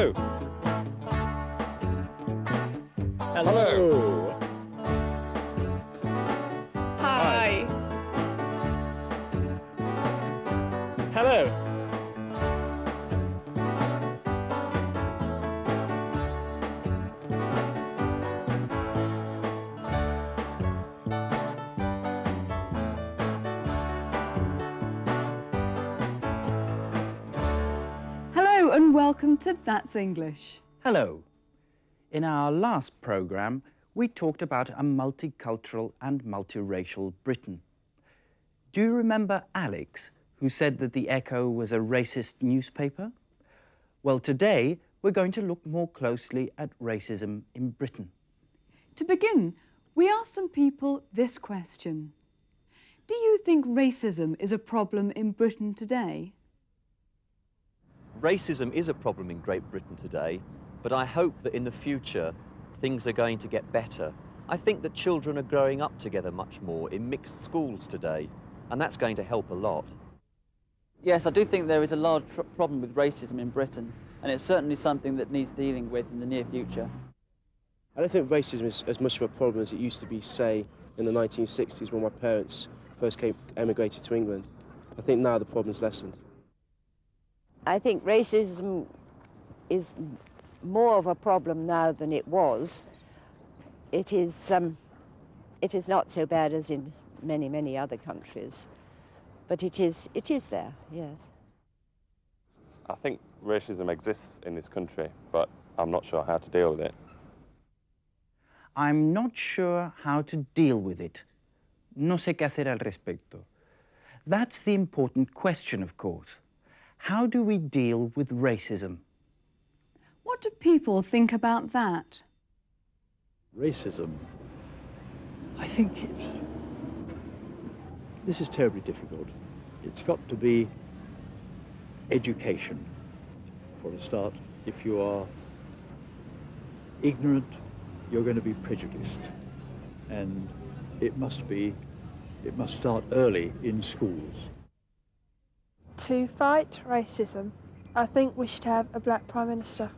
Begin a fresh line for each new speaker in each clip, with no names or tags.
Hello. Hello.
Hi.
Hello.
Hello and welcome to That's English.
Hello. In our last programme, we talked about a multicultural and multiracial Britain. Do you remember Alex, who said that the Echo was a racist newspaper? Well, today we're going to look more closely at racism in Britain.
To begin, we asked some people this question. Do you think racism is a problem in Britain today?
Racism is a problem in Great Britain today, but I hope that in the future things are going to get better. I think that children are growing up together much more in mixed schools today, and that's going to help a lot.
Yes, I do think there is a large problem with racism in Britain, and it's certainly something that needs dealing with in the near future.
I don't think racism is as much of a problem as it used to be, say, in the 1960s when my parents first emigrated to England. I think now the problem's lessened.
I think racism is more of a problem now than it was. It is not so bad as in many, many other countries, but it is there, yes.
I think racism exists in this country, but I'm not sure how to deal with it.
I'm not sure how to deal with it. No sé qué hacer al respecto. That's the important question, of course. How do we deal with racism?
What do people think about that?
Racism, I think this is terribly difficult. It's got to be education, for a start. If you are ignorant, you're going to be prejudiced. And it must start early in schools.
To fight racism, I think we should have a black Prime Minister.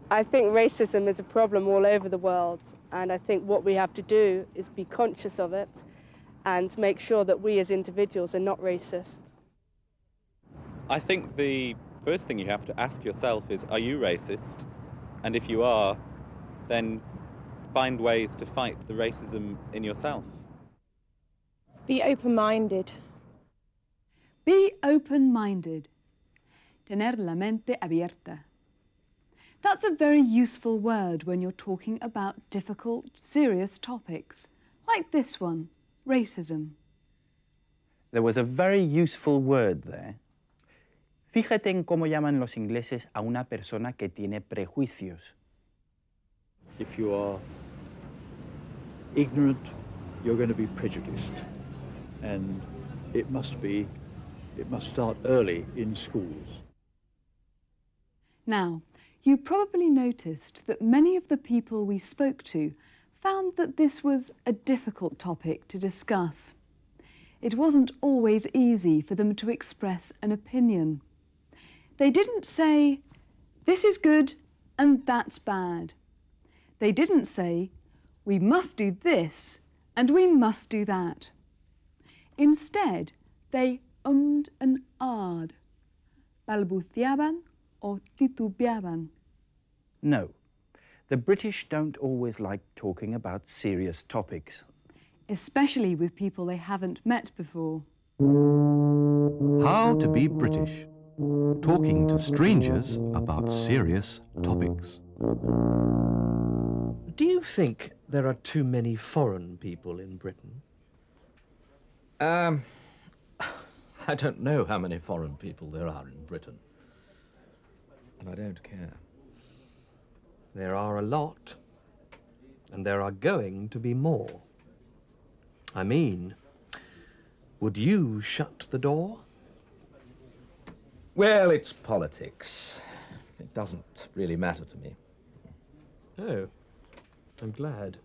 I think racism is a problem all over the world, and I think what we have to do is be conscious of it and make sure that we as individuals are not racist.
I think the first thing you have to ask yourself is, are you racist? And if you are, then find ways to fight the racism in yourself.
Be open-minded.
Be open-minded. Tener la mente abierta. That's a very useful word when you're talking about difficult, serious topics, like this one, racism.
There was a very useful word there. Fíjate en cómo llaman los ingleses a una persona que tiene prejuicios.
If you are ignorant, you're going to be prejudiced. And it must start early in schools.
Now, you probably noticed that many of the people we spoke to found that this was a difficult topic to discuss. It wasn't always easy for them to express an opinion. They didn't say, this is good and that's bad. They didn't say, we must do this and we must do that. Instead, they ummed and ahed, balbuceaban o titubeaban.
No, the British don't always like talking about serious topics.
Especially with people they haven't met before.
How to be British. Talking to strangers about serious topics.
Do you think there are too many foreign people in Britain?
I don't know how many foreign people there are in Britain. And I don't care.
There are a lot, and there are going to be more. I mean, would you shut the door?
Well, it's politics. It doesn't really matter to me.
Oh, I'm glad.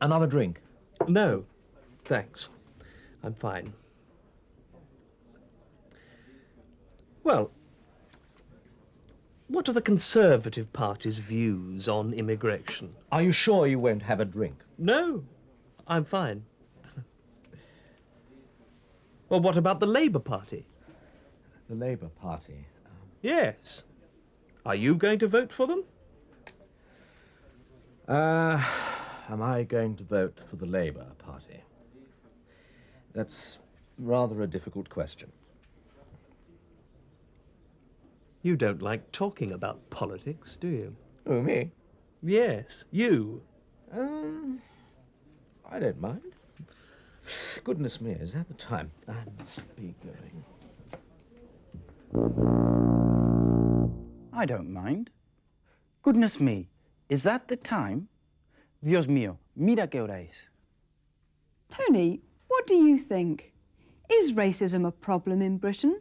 Another drink?
No, thanks. I'm fine. Well, what are the Conservative Party's views on immigration?
Are you sure you won't have a drink?
No, I'm fine. Well, what about the Labour Party?
The Labour Party?
Yes. Are you going to vote for them?
Am I going to vote for the Labour Party? That's rather a difficult question.
You don't like talking about politics, do you?
Oh, me?
Yes, you.
I don't mind. Goodness me, is that the time? I must be going.
I don't mind. Goodness me, is that the time? Dios mío, mira qué hora es.
Tony, what do you think? Is racism a problem in Britain?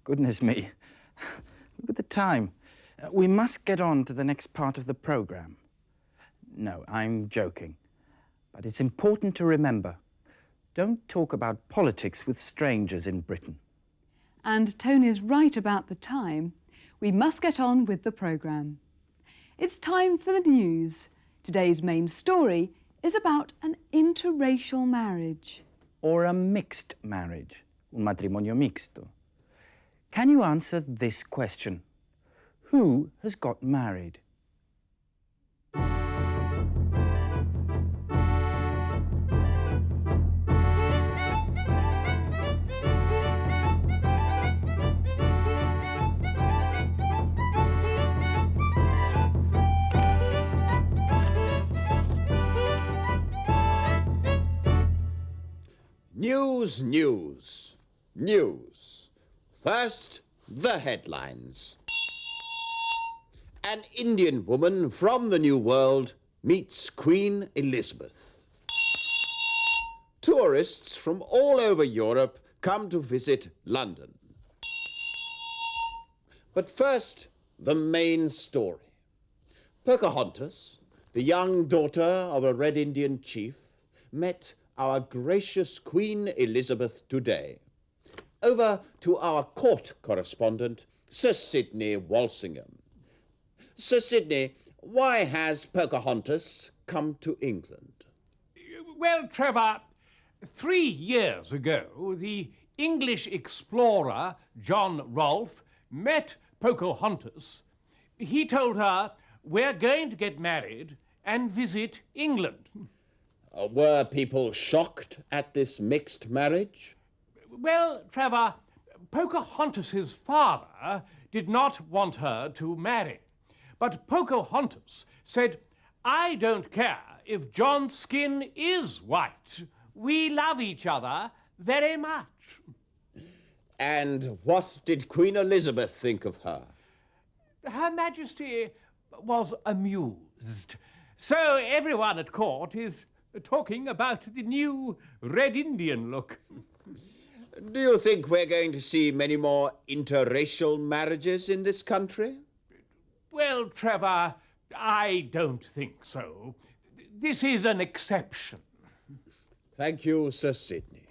Goodness me, look at the time. We must get on to the next part of the programme. No, I'm joking. But it's important to remember, don't talk about politics with strangers in Britain.
And Tony's right about the time. We must get on with the programme. It's time for the news. Today's main story is about an interracial marriage.
Or a mixed marriage, un matrimonio mixto. Can you answer this question? Who has got married?
News, news, news. First, the headlines. An Indian woman from the New World meets Queen Elizabeth. Tourists from all over Europe come to visit London. But first, the main story. Pocahontas, the young daughter of a Red Indian chief, met our gracious Queen Elizabeth today. Over to our court correspondent, Sir Sidney Walsingham. Sir Sidney, why has Pocahontas come to England?
Well, Trevor, 3 years ago, the English explorer John Rolfe met Pocahontas. He told her, "We're going to get married and visit England."
Were people shocked at this mixed marriage?
Well, Trevor, Pocahontas's father did not want her to marry. But Pocahontas said, "I don't care if John's skin is white. We love each other very much."
And what did Queen Elizabeth think of her?
Her Majesty was amused. So everyone at court is talking about the new Red Indian look.
Do you think we're going to see many more interracial marriages in this country?
Well, Trevor, I don't think so. This is an exception.
Thank you, Sir Sidney.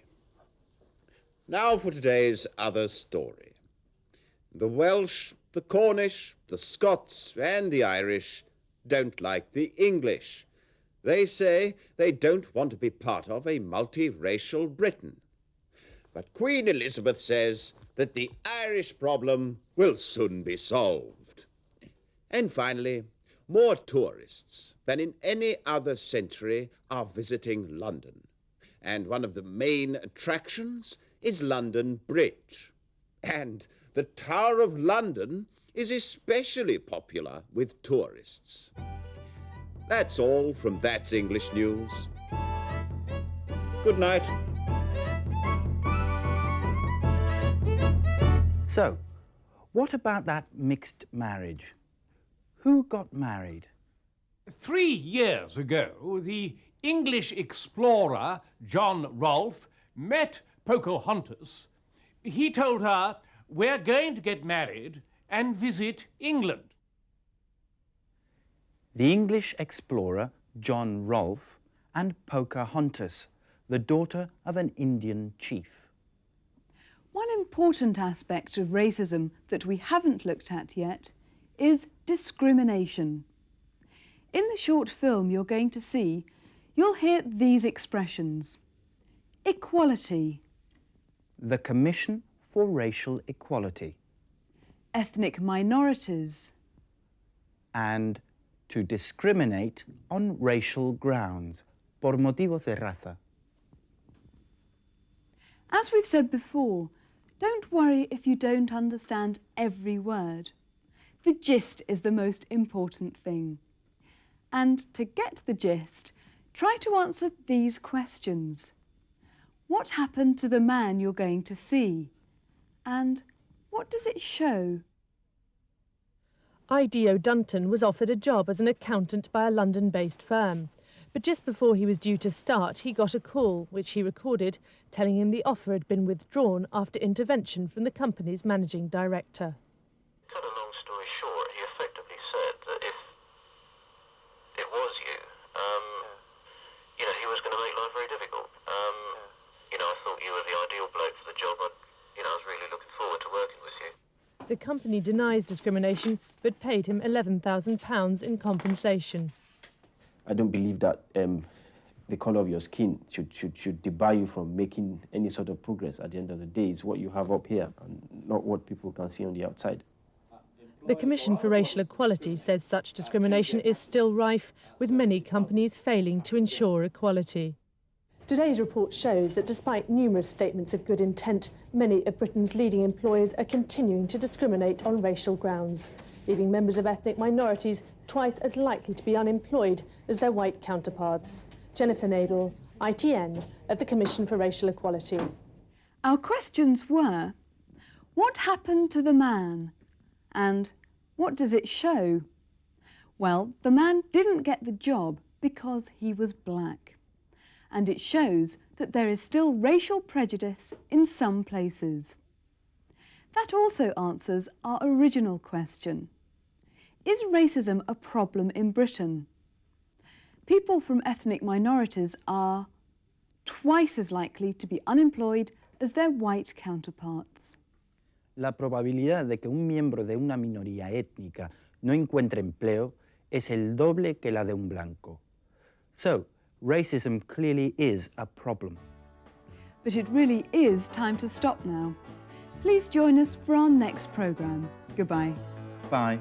Now for today's other story. The Welsh, the Cornish, the Scots and the Irish don't like the English. They say they don't want to be part of a multiracial Britain. But Queen Elizabeth says that the Irish problem will soon be solved. And finally, more tourists than in any other century are visiting London. And one of the main attractions is London Bridge. And the Tower of London is especially popular with tourists. That's all from That's English News. Good night.
So, what about that mixed marriage? Who got married?
3 years ago, the English explorer John Rolfe met Pocahontas. He told her, "We're going to get married and visit England."
The English explorer John Rolfe and Pocahontas, the daughter of an Indian chief.
One important aspect of racism that we haven't looked at yet is discrimination. In the short film you're going to see, you'll hear these expressions. Equality.
The Commission for Racial Equality.
Ethnic minorities.
And to discriminate on racial grounds, por motivos de raza.
As we've said before, don't worry if you don't understand every word. The gist is the most important thing. And to get the gist, try to answer these questions. What happened to the man you're going to see? And what does it show?
I.D.O. Dunton was offered a job as an accountant by a London-based firm. But just before he was due to start, he got a call, which he recorded, telling him the offer had been withdrawn after intervention from the company's managing director.
Cut a long story short, he effectively said that if it was you, he was going to make life very difficult. I thought you were the ideal bloke for the job. I was really looking forward to working with you.
The company denies discrimination, but paid him £11,000 in compensation.
I don't believe that the colour of your skin should debar you from making any sort of progress. At the end of the day, it's what you have up here and not what people can see on the outside.
The Commission for Racial Equality says such discrimination is still rife, with many companies failing to ensure equality.
Today's report shows that despite numerous statements of good intent, many of Britain's leading employers are continuing to discriminate on racial grounds, leaving members of ethnic minorities twice as likely to be unemployed as their white counterparts. Jennifer Nadel, ITN, at the Commission for Racial Equality.
Our questions were, what happened to the man? And what does it show? Well, the man didn't get the job because he was black. And it shows that there is still racial prejudice in some places. That also answers our original question. Is racism a problem in Britain? People from ethnic minorities are twice as likely to be unemployed as their white counterparts.
La probabilidad de que un miembro de una minoría étnica no encuentre empleo es el doble que la de un blanco. So, racism clearly is a problem.
But it really is time to stop now. Please join us for our next programme. Goodbye.
Bye.